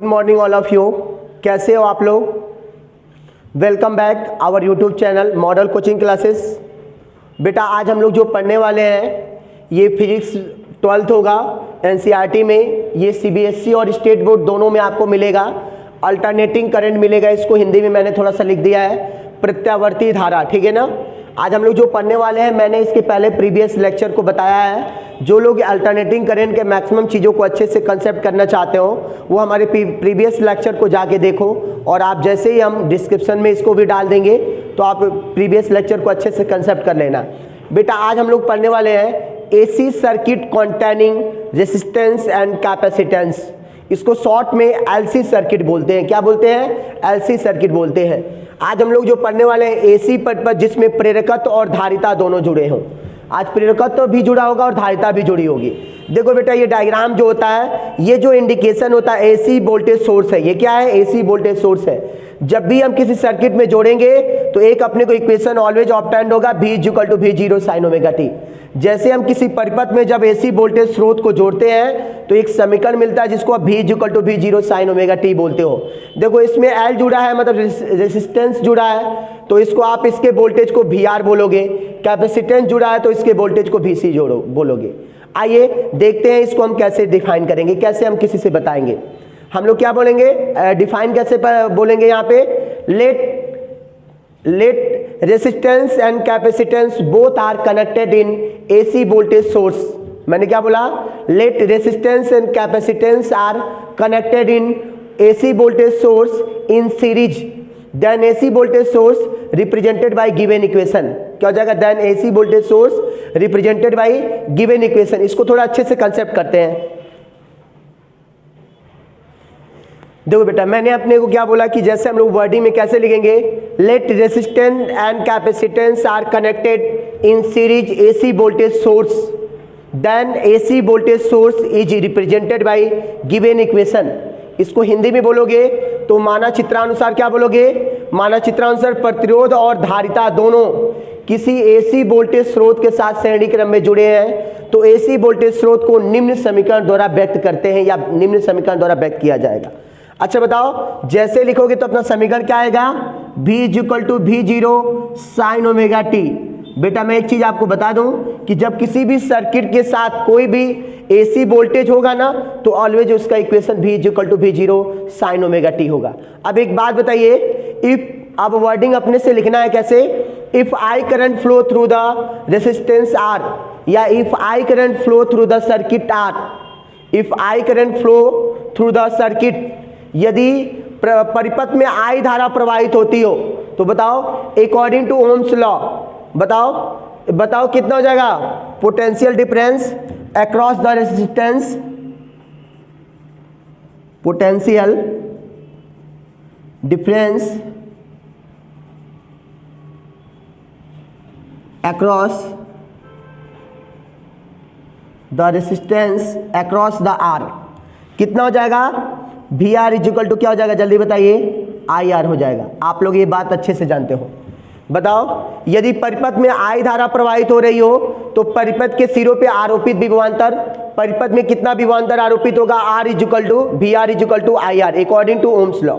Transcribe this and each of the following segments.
Good morning all of you. कैसे हो आप लोग? Welcome back our YouTube channel model coaching classes. बेटा आज हम लोग जो पढ़ने वाले हैं ये फिजिक्स 12th होगा एनसीईआरटी में। ये सीबीएसई और स्टेट बोर्ड दोनों में आपको मिलेगा। अल्टरनेटिंग करंट मिलेगा, इसको हिंदी में मैंने थोड़ा सा लिख दिया है प्रत्यावर्ती धारा, ठीक है ना। आज हम लोग जो पढ़ने वाले हैं मैंने इसके पहले प्रीवियस लेक्चर को बताया है। जो लोग अल्टरनेटिंग करंट के मैक्सिमम चीज़ों को अच्छे से कंसेप्ट करना चाहते हो वो हमारे प्रीवियस लेक्चर को जाके देखो, और आप जैसे ही हम डिस्क्रिप्शन में इसको भी डाल देंगे तो आप प्रीवियस लेक्चर को अच्छे से कंसेप्ट कर लेना। बेटा आज हम लोग पढ़ने वाले हैं AC circuit containing resistance and capacitance. इसको शॉर्ट में एलसी सर्किट बोलते हैं। क्या बोलते हैं? एलसी सर्किट बोलते हैं। आज हम लोग जो पढ़ने वाले हैं एसी पर जिसमें प्रेरकत्व और धारिता दोनों जुड़े हों। आज प्रेरकत्व भी जुड़ा होगा और धारिता भी जुड़ी होगी। देखो बेटा ये डायग्राम जो होता है, ये जो इंडिकेशन होता है एसी वोल्टेज सोर्स है। ये क्या है? एसी वोल्टेज सोर्स है। जब भी हम किसी सर्किट में जोड़ेंगे तो एक अपने को इक्वेशन ऑलवेज ऑब्टेन्ड होगा, V = V0 sin omega t। जैसे हम किसी परिपथ में जब एसी वोल्टेज स्रोत को जोड़ते हैं तो एक समीकरण मिलता है जिसको आप V = V0 sin omega t बोलते हो। देखो इसमें L जुड़ा है, मतलब रेसिस्टेंस जुड़ा है, तो इसको आप इसके वोल्टेज को VR बोलोगे। कैपेसिटेंस जुड़ा है तो इसके वोल्टेज को VC बोलोगे। आइए देखते हैं इसको हम कैसे डिफाइन करेंगे, कैसे हम किसी से बताएंगे। हम लोग क्या बोलेंगे, डिफाइन कैसे बोलेंगे यहाँ पे, let resistance and capacitance both are connected in AC voltage source. मैंने क्या बोला? Let resistance and capacitance are connected in AC voltage source in series, then AC voltage source represented by given equation. क्या हो जाएगा? Then AC voltage source represented by given equation. इसको थोड़ा अच्छे से कंसेप्ट करते हैं। देखो बेटा मैंने अपने को क्या बोला कि जैसे हम लोग वर्डिंग में कैसे लिखेंगे, let resistance and capacitance are connected in series AC voltage source, then AC voltage source is represented by given equation. इसको हिंदी में बोलोगे तो मानाचित्रानुसार क्या बोलोगे? मानाचित्रानुसार प्रतिरोध और धारिता दोनों किसी एसी वोल्टेज स्रोत के साथ श्रेणी क्रम में जुड़े हैं तो एसी वोल्टेज स्रोत को निम्न समीकरण द्वारा व्यक्त करते हैं, या निम्न समीकरण द्वारा व्यक्त किया जाएगा। अच्छा बताओ, जैसे लिखोगे तो अपना समीकरण क्या आएगा? V = V0 sin omega t। बेटा मैं एक चीज आपको बता दूं कि जब किसी भी सर्किट के साथ कोई भी एसी वोल्टेज होगा ना तो ऑलवेज उसका equation V = V0 sin omega t होगा। अब एक बात बताइए, इफ, अब वर्डिंग अपने से लिखना है कैसे, if I current flow through the resistance R, या if I current flow through the circuit R, if I current flow through the circuit, यदि परिपथ में आई धारा प्रवाहित होती हो तो बताओ अकॉर्डिंग टू ओम्स लॉ, बताओ कितना हो जाएगा? Potential difference across the resistance, potential difference across the resistance across the R कितना हो जाएगा? VR = क्या हो जाएगा? जल्दी बताइए। IR हो जाएगा। आप लोग ये बात अच्छे से जानते हो। बताओ यदि परिपथ में आई धारा प्रवाहित हो रही हो तो परिपथ के सिरों पे आरोपित विभवांतर, परिपथ में कितना विभवांतर आरोपित होगा? R = VR = IR according to Ohm's law.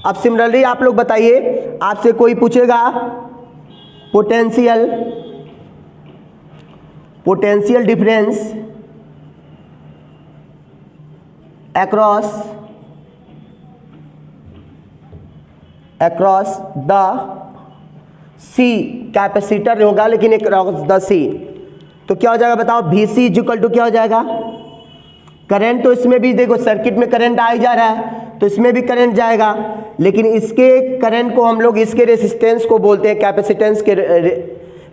अब सिमिलरली आप लोग बताइए, आपसे कोई पूछेगा potential difference across the C, capacitor होगा लेकिन अक्रॉस द C, तो क्या हो जाएगा बताओ? VC = क्या हो जाएगा? करंट तो इसमें भी देखो सर्किट में करंट आ जा रहा है तो इसमें भी करंट जाएगा, लेकिन इसके करंट को हम लोग इसके रेसिस्टेंस को बोलते हैं, कैपेसिटेंस के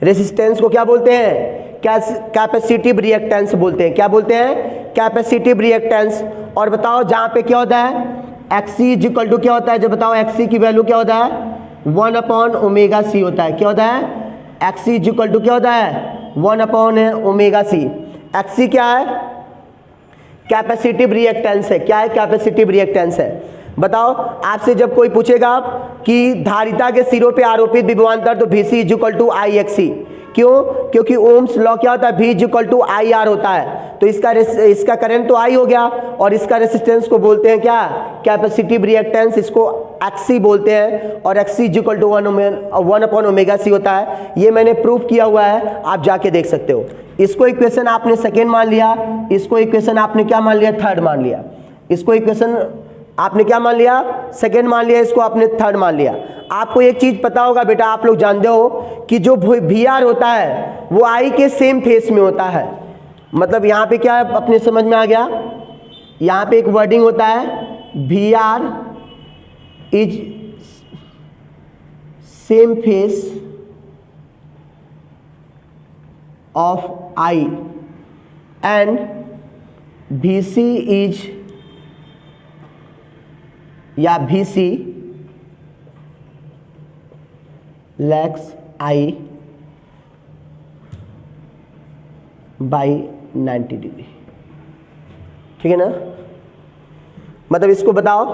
रेसिस्टेंस को क्या बोलते हैं? कैपेसिटिव रिएक्टेंस बोलते हैं। क्या बोलते हैं? Capacitive reactance. और बताओ जहाँ पे क्या होता है? XC = क्या होता है? जब बताओ XC की वैल्यू क्या होता है? 1/ωc होता है। क्या होता है? XC = क्या होता है? 1/ωc। XC क्या है? कैपेसिटिव रिएक्टेंस है। क्या है? कैपेसिटिव रिएक्टेंस है। बताओ आपसे जब कोई पूछेगा कि धारिता के सिरों पे आरोपित विभवांतर तो VC = IXC, क्यों? क्योंकि ओम्स लॉ क्या होता है, V equal to I R होता है। तो इसका करंट तो आई हो गया और इसका रेसिस्टेंस को बोलते हैं क्या, कैपेसिटिव रिएक्टेंस, इसको XC बोलते हैं और XC इक्वल टू 1/ωc होता है। ये मैंने प्रूव किया हुआ है, आप जाके देख सकते हो। इसको इक्वेशन आपने सेकेंड मान लिया, इसको इक्वेशन आपने क्या मान लिया, थर्ड मान लिया। इसको इक्वेशन आपने क्या मान लिया, सेकेंड मान लिया, इसको आपने थर्ड मान लिया। आपको एक चीज पता होगा बेटा, आप लोग जानते हो कि जो VR होता है वो I के सेम फेस में होता है। मतलब यहाँ पे क्या है, अपने समझ में आ गया, यहाँ पे एक वर्डिंग होता है VR is same face of I and VC is या VC lakhs I by 90 degree. ठीक है ना। मतलब इसको बताओ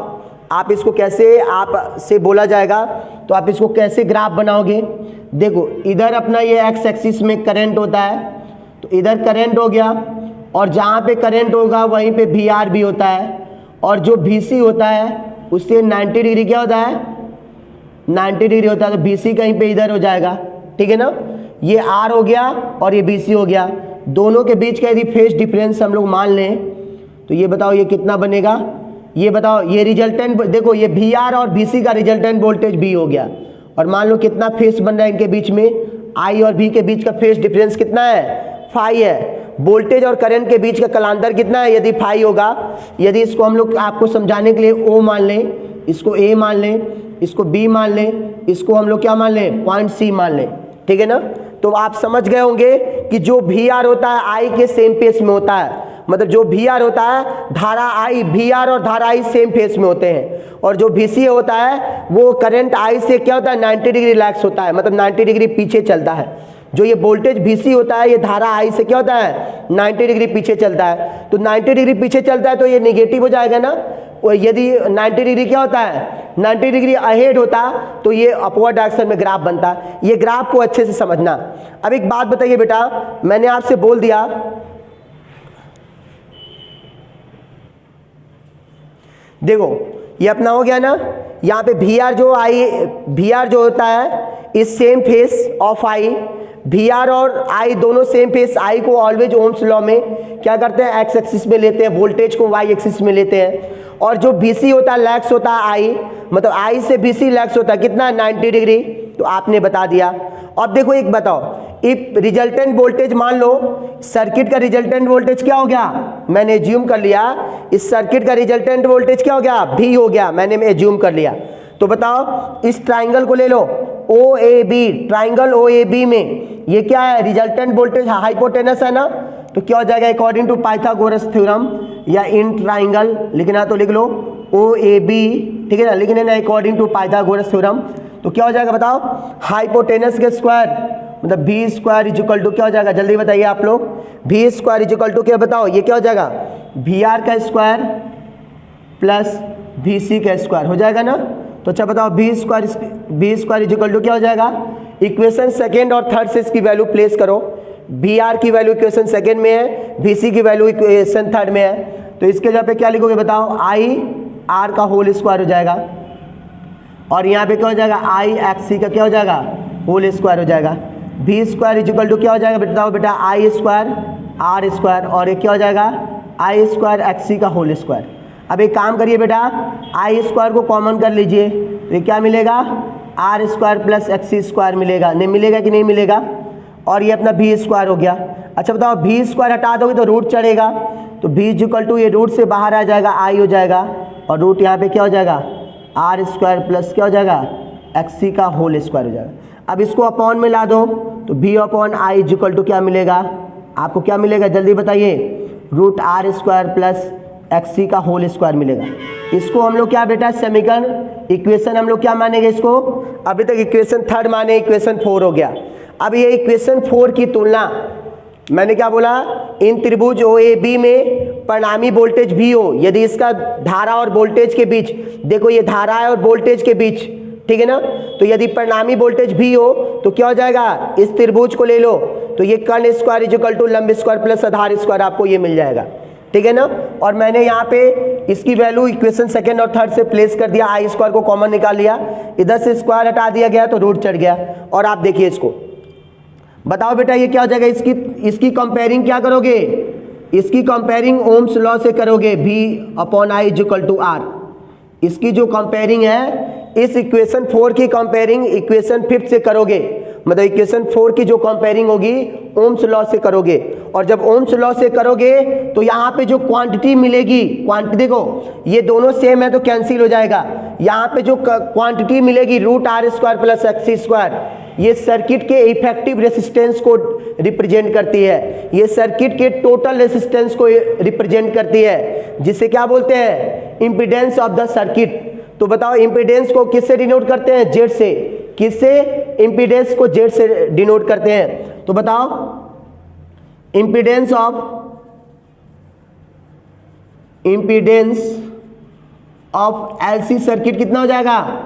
आप इसको कैसे, आप से बोला जाएगा तो आप इसको कैसे ग्राफ बनाओगे। देखो इधर अपना ये एक्स एक्सिस में करंट होता है, तो इधर करंट हो गया और जहाँ पे करंट होगा वहीं पे VR भी होता है और जो VC होता है उससे 90 डिग्री क्या होता है, 90 डिग्री होता है। तो BC कहीं पे इधर हो जाएगा, ठीक है ना। ये R हो गया और ये BC हो गया, दोनों के बीच का यदि फेज डिफरेंस हम लोग मान लें तो ये बताओ ये कितना बनेगा, ये बताओ। ये रिजल्टेंट देखो, ये VR और BC का रिजल्टेंट वोल्टेज B हो गया और मान लो कितना फेज बन रहा है इनके बीच में, I और B के बीच का फेज डिफरेंस कितना है, फाई है। वोल्टेज और करंट के बीच का कलांतर कितना है, यदि फाई होगा। यदि इसको हम लोग आपको समझाने के लिए O मान लें, इसको A मान लें, इसको B मान लें, इसको हम लोग क्या मान लें, पॉइंट C मान लें, ठीक है ना। तो आप समझ गए होंगे कि जो VR होता है I के सेम फेस में होता है। मतलब जो VR होता है, धारा I, VR और धारा I सेम फेस में होते हैं और जो VC होता है वो करंट I से क्या होता है, 90 डिग्री लैग्स होता है, मतलब 90 डिग्री पीछे चलता है। जो ये वोल्टेज VC होता है ये धारा I से क्या होता है, 90 डिग्री पीछे चलता है। तो 90 डिग्री पीछे चलता है तो ये निगेटिव हो जाएगा ना। और यदि 90 डिग्री क्या होता है, 90 डिग्री अहेड होता तो ये अपवर्ड डायरेक्शन में ग्राफ बनता। ये ग्राफ को अच्छे से समझना। अब एक बात बताइए बेटा, मैंने आपसे बोल दिया देखो ये अपना हो गया ना, यहाँ पे VR जो होता है इस same face of I, VR और I दोनों सेम फेस। I को ऑलवेज ओम्स लॉ में क्या करते हैं, एक्स एक्सिस में लेते हैं, वोल्टेज को वाई एक्सिस में लेते हैं। और जो BC होता है लैक्स होता है I, मतलब I से BC लैक्स होता है कितना, 90 डिग्री। तो आपने बता दिया। अब देखो एक बताओ, इफ रिजल्टेंट वोल्टेज मान लो, सर्किट का रिजल्टेंट वोल्टेज क्या हो गया, मैंने एज्यूम कर लिया इस सर्किट का रिजल्टेंट वोल्टेज क्या हो गया, V हो गया, मैंने एज्यूम कर लिया। तो बताओ इस ट्राइंगल को ले लो OAB, ट्राइंगल OAB में ये क्या है, रिजल्टेंट वोल्टेज हाइपोटेनस है ना। तो क्या हो जाएगा, अकॉर्डिंग टू पाइथागोरस थ्योरम या इन ट्राइंगल लिखना तो लिख लो OAB, ठीक है ना, लिखने ना अकॉर्डिंग टू पाइथागोरस थ्योरम। तो क्या हो जाएगा बताओ, हाइपोटेनस के स्क्वायर मतलब V स्क्वायर इक्वल टू क्या हो जाएगा, जल्दी बताइए आप लोग। V स्क्वायर इक्वल टू क्या बताओ, ये क्या हो जाएगा, VR का स्क्वायर प्लस VC का स्क्वायर हो जाएगा ना। तो अच्छा बताओ V स्क्वायर इक्वल टू क्या हो जाएगा, इक्वेशन सेकेंड और थर्ड से इसकी वैल्यू प्लेस करो। VR की वैल्यू इक्वेशन सेकेंड में है, VC की वैल्यू इक्वेशन थर्ड में है। तो इसके जगह पे क्या लिखोगे बताओ, IR का होल स्क्वायर हो जाएगा और यहाँ पे क्या हो जाएगा, IXC का क्या हो जाएगा, होल स्क्वायर हो जाएगा। V स्क्वायर इक्वल टू क्या हो जाएगा बताओ बेटा, I स्क्वायर R स्क्वायर और ये क्या हो जाएगा, I स्क्वायर XC का होल स्क्वायर। अब एक काम करिए बेटा, I स्क्वायर को कॉमन कर लीजिए, तो ये क्या मिलेगा, R square plus XC square मिलेगा, नहीं मिलेगा कि नहीं मिलेगा। और ये अपना V स्क्वायर हो गया। अच्छा बताओ V स्क्वायर हटा दोगे तो रूट चढ़ेगा, तो V इक्वल टू ये रूट से बाहर आ जाएगा, I हो जाएगा और रूट यहाँ पे क्या हो जाएगा, R स्क्वायर प्लस क्या हो जाएगा, XC का होल स्क्वायर हो जाएगा। अब इसको अपॉन में ला दो तो V upon I equal to क्या मिलेगा, आपको क्या मिलेगा जल्दी बताइए, root R square plus XC का होल स्क्वायर मिलेगा। इसको हम लोग क्या बेटा, समीकरण इक्वेशन हम लोग क्या मानेंगे इसको, अभी तक इक्वेशन थर्ड माने, इक्वेशन 4 हो गया। अब ये इक्वेशन 4 की तुलना मैंने क्या बोला, इन त्रिभुज OAB में परिणामी वोल्टेज V हो, यदि इसका धारा और वोल्टेज के बीच, देखो ये धारा है और वोल्टेज के बीच, ठीक है ना, तो यदि परिणामी वोल्टेज V हो तो क्या हो जाएगा, इस त्रिभुज को ले लो तो ये कर्ण स्क्वायर इज इक्वल टू लंब स्क्वायर प्लस आधार स्क्वायर आपको ये मिल जाएगा, ठीक है ना। और मैंने यहाँ पे इसकी वैल्यू इक्वेशन सेकंड और थर्ड से प्लेस कर दिया, आई स्क्वायर को कॉमन निकाल लिया, इधर से स्क्वायर हटा दिया गया तो रूट चढ़ गया। और आप देखिए इसको, बताओ बेटा ये क्या हो जाएगा, इसकी कंपेयरिंग क्या करोगे, इसकी कंपेयरिंग ओम्स लॉ से करोगे, V/I is equal to R। इसकी जो कंपेयरिंग है इस इक्वेशन 4 की कंपेयरिंग इक्वेशन 5 से करोगे, मतलब इक्वेशन 4 की जो कंपेयरिंग होगी ओम्स लॉ से करोगे। और जब ओम्स लॉ से करोगे तो यहाँ पे जो क्वांटिटी मिलेगी, क्वांटिटी देखो ये दोनों सेम है तो कैंसिल हो जाएगा, यहाँ पे जो क्वांटिटी मिलेगी √R square plus XC square, ये सर्किट के इफेक्टिव रेसिस्टेंस को रिप्रेजेंट करती है, ये सर्किट के टोटल रेसिस्टेंस को रिप्रेजेंट करती है, जिसे क्या बोलते हैं, इंपीडेंस ऑफ द सर्किट। तो बताओ इंपीडेंस को किससे डिनोट करते हैं, जेड से। किससे, इंपीडेंस को जेड से डिनोट करते हैं। तो बताओ इंपीडेंस ऑफ एलसी सर्किट कितना हो जाएगा,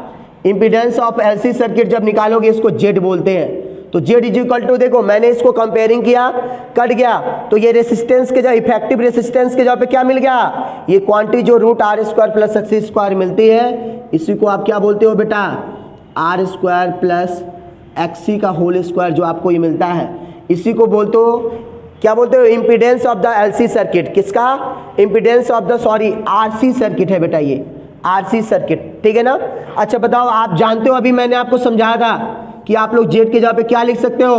इंपीडेंस ऑफ एलसी सर्किट जब निकालोगे इसको जेड बोलते हैं। तो जेड इज इक्वल टू, देखो मैंने इसको कंपेयरिंग किया, कट गया तो ये रेसिस्टेंस के जगह, इफेक्टिव रेसिस्टेंस के जगह पे क्या मिल गया, ये क्वांटिटी जो √R square plus XC square मिलती है, इसी को आप क्या बोलते हो बेटा, R स्क्वायर प्लस XC का होल स्क्वायर जो आपको ये मिलता है, इसी को बोलते हो, क्या बोलते हो, impedance of the LC circuit. किसका, impedance of the, sorry RC circuit है बेटा, ये RC सर्किट, ठीक है ना। अच्छा बताओ, आप जानते हो अभी मैंने आपको समझाया था कि आप लोग जेड के जगह पे क्या लिख सकते हो,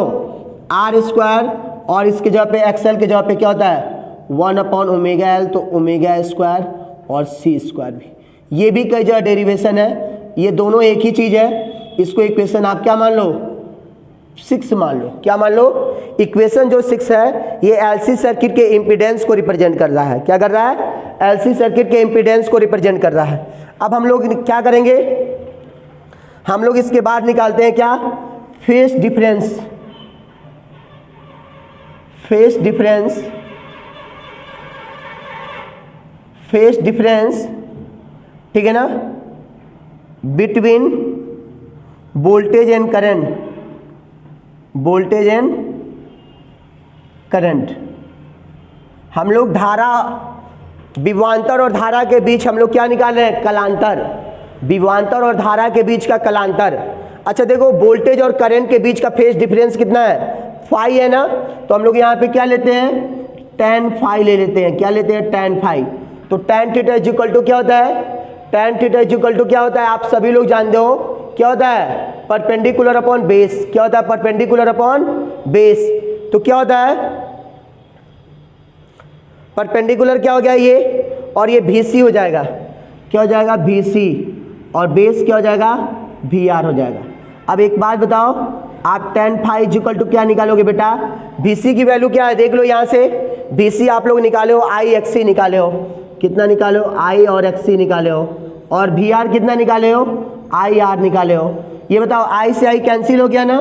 R स्क्वायर, और इसके जगह पे XL के जगह पे क्या होता है 1/ωL, तो ओमेगा स्क्वायर और C स्क्वायर भी, ये भी कई जगह डेरिवेशन है, ये दोनों एक ही चीज़ है। इसको इक्वेशन आप क्या मान लो, 6 मान लो। क्या मान लो, इक्वेशन जो 6 है ये एलसी सर्किट के इम्पीडेंस को रिप्रेजेंट कर रहा है। क्या कर रहा है, एलसी सर्किट के इम्पीडेंस को रिप्रेजेंट कर रहा है। अब हम लोग क्या करेंगे, हम लोग इसके बाद निकालते हैं क्या, phase difference, phase difference, phase difference, ठीक है ना, between voltage and current, voltage and current. हम लोग धारा, विभवांतर और धारा के बीच हम लोग क्या निकाल रहे हैं, कलांतर, विभवांतर और धारा के बीच का कलांतर। अच्छा देखो, वोल्टेज और करंट के बीच का फेज डिफरेंस कितना है, फाई है ना, तो हम लोग यहाँ पे क्या लेते हैं, tan फाई ले लेते हैं। क्या लेते हैं, tan फाई। तो tan theta is equal to क्या होता है, tan theta is equal to क्या होता है, आप सभी लोग जानते हो क्या होता है, परपेंडिकुलर अपॉन बेस। क्या होता है, परपेंडिकुलर अपॉन बेस। तो क्या होता है, परपेंडिकुलर क्या हो गया ये, और ये VC हो जाएगा, क्या हो जाएगा, VC, और बेस क्या हो जाएगा, VR हो जाएगा। अब एक बात बताओ, आप tan phi is equal to क्या निकालोगे बेटा, VC की वैल्यू क्या है, देख लो यहाँ से, VC आप लोग निकाले हो, IXC निकाले हो, कितना निकाले हो, I और XC निकाले हो, और VR कितना निकाले हो, IR निकाले हो। ये बताओ, I से I कैंसिल हो गया ना,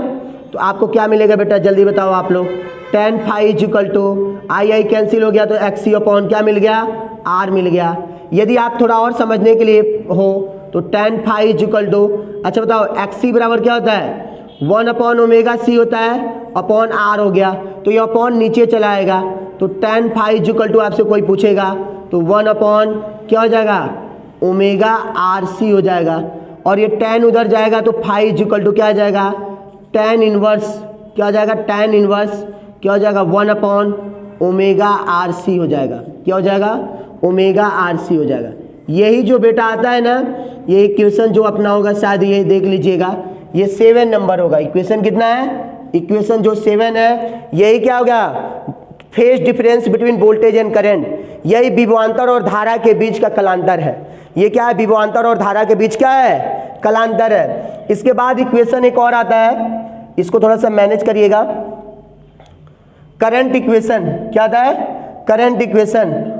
तो आपको क्या मिलेगा बेटा, जल्दी बताओ आप लोग, tan phi is equal to I cancel हो गया तो XC अपॉन क्या मिल गया, R मिल गया। यदि आप थोड़ा और समझने के लिए हो तो tan phi is equal to, अच्छा बताओ, XC बराबर क्या होता है, 1/ωc होता है, अपॉन R हो गया, तो ये अपॉन नीचे चला आएगा, तो tan phi is equal to आपसे कोई पूछेगा तो 1/ क्या हो जाएगा, ωRC हो जाएगा, और ये tan उधर जाएगा तो फाई इज इक्वल टू क्या आ जाएगा, tan इनवर्स, क्या हो जाएगा, tan इनवर्स क्या हो जाएगा, 1/ωRC हो जाएगा। क्या हो जाएगा, ωRC हो जाएगा। यही जो बेटा आता है ना, ये इक्वेशन जो अपना होगा, शायद ये देख लीजिएगा, ये 7 नंबर होगा। इक्वेशन कितना है, इक्वेशन जो 7 है, यही क्या होगा, phase difference between voltage and current. यही विभवांतर और धारा के बीच का कलांतर है। ये क्या है, विभवांतर और धारा के बीच क्या है, कलांतर है। इसके बाद इक्वेशन एक और आता है, इसको थोड़ा सा मैनेज करिएगा, करंट इक्वेशन। क्या आता है, current equation.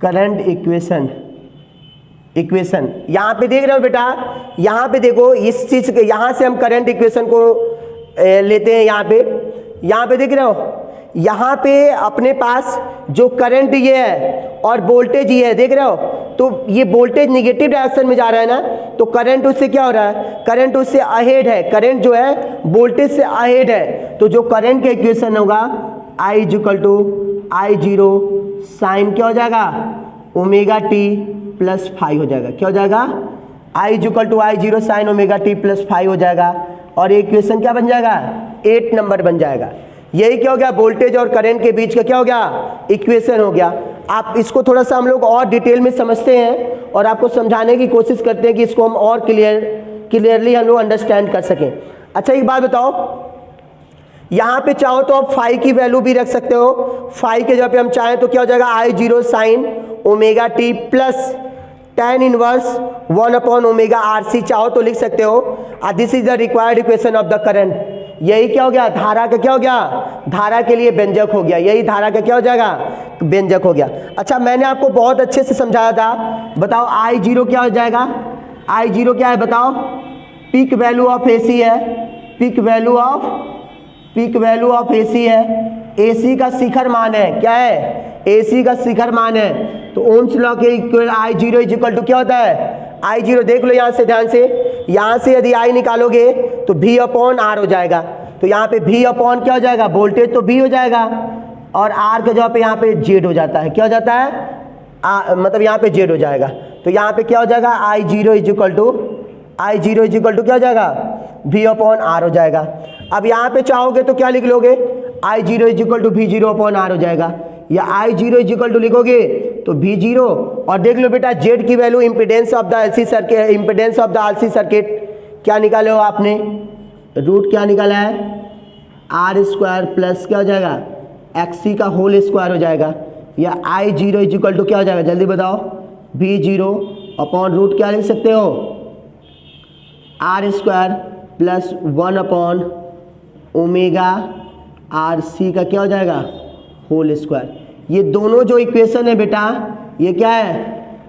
Current equation, equation यहाँ पे देख रहे हो बेटा, यहाँ पे देखो, इस चीज के यहाँ से हम करंट इक्वेशन को लेते हैं। यहाँ पे देख रहे हो, यहाँ पे अपने पास जो करंट ये है और वोल्टेज ये है, देख रहे हो, तो ये वोल्टेज निगेटिव डायरेक्शन में जा रहा है ना, तो करंट उससे क्या हो रहा है, करंट उससे अहेड है, करंट जो है वोल्टेज से अहेड है। तो जो करंट का इक्वेशन होगा I equal to I0 sign क्या हो जाएगा ओमेगा टी प्लस फाइव हो जाएगा, क्या हो जाएगा I equal to I0 sine omega t plus five हो जाएगा। और ये इक्वेशन क्या बन जाएगा 8 नंबर बन जाएगा। यही क्या हो गया वोल्टेज और करंट के बीच का क्या हो गया इक्वेशन हो गया। आप इसको थोड़ा सा हम लोग और डिटेल में समझते हैं और आपको समझाने की कोशिश करते हैं कि इसको हम और क्लियरली हम लोग अंडरस्टैंड कर सकें। अच्छा एक बात बताओ, यहाँ पे चाहो तो आप फाई की वैल्यू भी रख सकते हो, फाई के जगह पे हम चाहें तो क्या हो जाएगा I0 sine omega t plus tan inverse 1 upon omega RC चाहो तो लिख सकते हो। This is the required equation of the current. यही क्या हो गया धारा का क्या हो गया, धारा के लिए व्यंजक हो गया, यही धारा का क्या हो जाएगा व्यंजक हो गया। अच्छा मैंने आपको बहुत अच्छे से समझाया था, बताओ I0 क्या हो जाएगा, I0 क्या है बताओ, पीक वैल्यू ऑफ AC है, पीक वैल्यू ऑफ AC है, AC का शिखर मान है, क्या है AC का शिखर मान है। तो ओम्स लॉ के इक्वल I0 इक्वल टू क्या होता है I0, देख लो यहाँ से ध्यान से, यहाँ से यदि I निकालोगे तो V अपॉन R हो जाएगा। तो यहाँ पे V अपॉन क्या हो जाएगा वोल्टेज तो V हो जाएगा और R के जगह पे यहाँ पे Z हो जाता है, क्या हो जाता है मतलब यहाँ पे Z हो जाएगा। तो यहाँ पे क्या हो जाएगा I0 इक्वल टू क्या हो जाएगा V अपॉन R हो जाएगा। अब यहाँ पे चाहोगे तो क्या लिख लोगे I0 equal to V0 upon R हो जाएगा, या I0 इक्वल टू लिखोगे तो V0। और देख लो बेटा Z की value impedance of the LC circuit, impedance of the RC circuit क्या निकाले हो आपने, रूट क्या निकाला है R स्क्वायर प्लस क्या हो जाएगा XC का होल स्क्वायर हो जाएगा, या I0 इक्वल टू क्या हो जाएगा जल्दी बताओ V0 अपॉन रूट क्या लिख सकते हो R square plus 1 upon omega RC का क्या हो जाएगा होल स्क्वायर। ये दोनों जो इक्वेशन है बेटा ये क्या है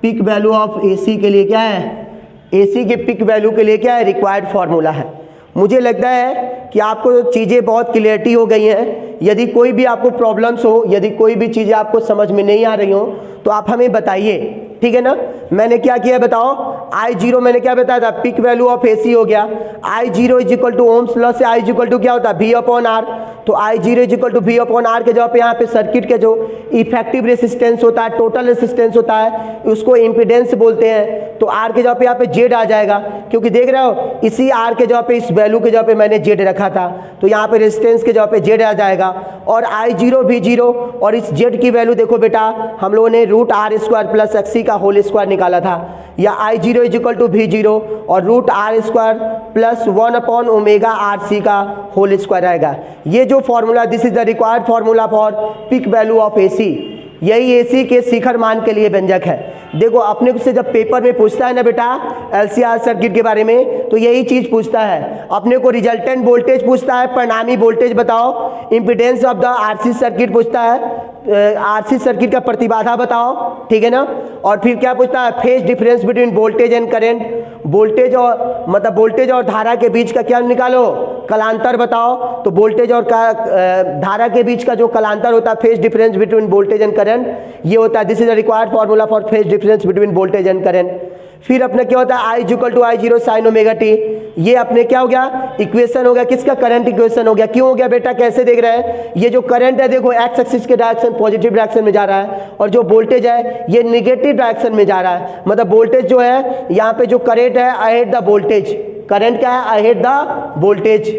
पिक वैल्यू ऑफ AC के लिए क्या है, AC के पिक वैल्यू के लिए क्या है रिक्वायर्ड फार्मूला है। मुझे लगता है कि आपको चीज़ें बहुत क्लियरिटी हो गई हैं। यदि कोई भी आपको प्रॉब्लम्स हो, यदि कोई भी चीज़ें आपको समझ में नहीं आ रही हो तो आप हमें बताइए, ठीक है ना। मैंने क्या किया बताओ I0 मैंने क्या बताया था पिक वैल्यू ऑफ AC हो गया, I0 equal to Ohm's law से I इक्वल टू क्या होता है V अपॉन R। तो I0 equal to V upon R के जगह पे यहाँ पे सर्किट के जो इफेक्टिव रेसिस्टेंस होता है, टोटल रेसिस्टेंस होता है, उसको इम्पीडेंस बोलते हैं। तो R के जगह पे यहाँ पे Z आ जाएगा, क्योंकि देख रहे हो इसी R के जगह पे इस वैल्यू के जगह पे मैंने Z रखा था, तो यहाँ पे रेजिस्टेंस के जगह पे Z आ जाएगा। और I0 V0 और इस Z की वैल्यू देखो बेटा हम लोगों ने root R square plus XC का होल स्क्वायर निकाला था, या I0 इक्वल टू V0 और root R square plus 1 upon omega RC का होल स्क्वायर आएगा। ये जो formula this is the required formula for peak value of AC, यही AC के शिखर मान के लिए व्यंजक है। देखो अपने से जब पेपर में पूछता है ना बेटा LCR सर्किट के बारे में तो यही चीज पूछता है, अपने को रिजल्टेंट वोल्टेज पूछता है, परिणामी वोल्टेज बताओ, impedance of the RC circuit पूछता है, RC सर्किट का प्रतिबाधा बताओ, ठीक है ना। और फिर क्या पूछता है phase difference between voltage and current, voltage और मतलब वोल्टेज और धारा के बीच का क्या निकालो कलांतर बताओ। तो वोल्टेज और धारा के बीच का जो कलांतर होता है phase difference between voltage and current, ये होता है this is the required formula for phase difference between voltage and current. फिर अपने क्या होता है I equal to I0 sine omega t, ये अपने क्या हो गया इक्वेशन हो गया किसका करंट इक्वेशन हो गया। क्यों हो गया बेटा कैसे देख रहे हैं, ये जो करंट है देखो एक्स एक्सिस के डायरेक्शन पॉजिटिव डायरेक्शन में जा रहा है और जो वोल्टेज है ये निगेटिव डायरेक्शन में जा रहा है। मतलब वोल्टेज जो है यहाँ पे जो करंट है अहेड द वोल्टेज, करंट क्या है अहेड द वोल्टेज,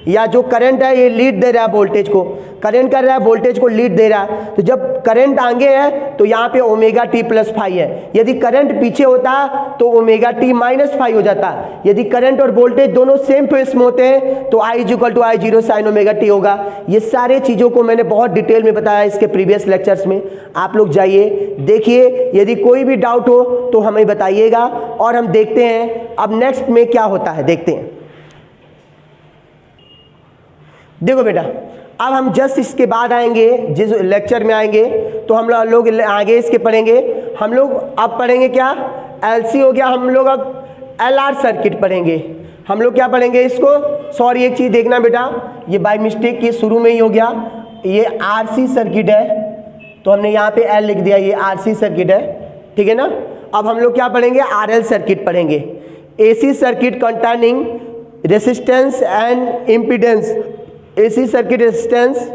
या जो करंट है ये लीड दे रहा है वोल्टेज को, करंट कर रहा है वोल्टेज को लीड दे रहा है। तो जब करंट आगे है तो यहाँ पे ओमेगा टी प्लस फाइव है, यदि करंट पीछे होता तो ओमेगा टी माइनस फाइव हो जाता। यदि करंट और वोल्टेज दोनों सेम फेस में होते हैं तो I equal to I0 sine omega t होगा। ये सारे चीज़ों को मैंने बहुत डिटेल में बताया इसके प्रीवियस लेक्चर्स में, आप लोग जाइए देखिए, यदि कोई भी डाउट हो तो हमें बताइएगा और हम देखते हैं अब नेक्स्ट में क्या होता है देखते हैं। देखो बेटा अब हम जस्ट इसके बाद आएंगे, जिस लेक्चर में आएंगे तो हम लोग आगे इसके पढ़ेंगे। हम लोग अब पढ़ेंगे क्या LC हो गया, हम लोग अब LR सर्किट पढ़ेंगे। हम लोग क्या पढ़ेंगे इसको, सॉरी एक चीज़ देखना बेटा ये बाय मिस्टेक ये शुरू में ही हो गया, ये RC सर्किट है, तो हमने यहाँ पे एल लिख दिया, ये आरसी सर्किट है, ठीक है ना। अब हम लोग क्या पढ़ेंगे, आरएल सर्किट पढ़ेंगे, AC circuit containing resistance and impedance, AC circuit resistance,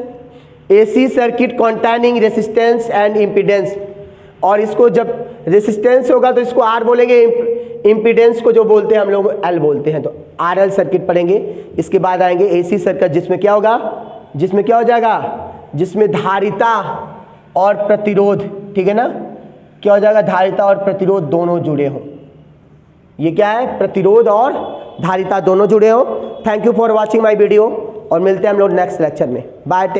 AC circuit containing resistance and impedance. और इसको जब रेसिस्टेंस होगा तो इसको आर बोलेंगे, इम्पीडेंस को जो बोलते हैं हम लोग एल बोलते हैं। तो आरएल सर्किट पढ़ेंगे। इसके बाद आएंगे एसी सर्किट, जिसमें क्या होगा, जिसमें क्या हो जाएगा, जिसमें धारिता और प्रतिरोध, ठीक है ना, क्या हो जाएगा, धारिता और प्रतिरोध दोनों जुड़े हों। ये क्या है, प्रतिरोध और धारिता दोनों जुड़े हों। Thank you for watching my video और मिलते हैं हम लोग नेक्स्ट लेक्चर में। Bye, take.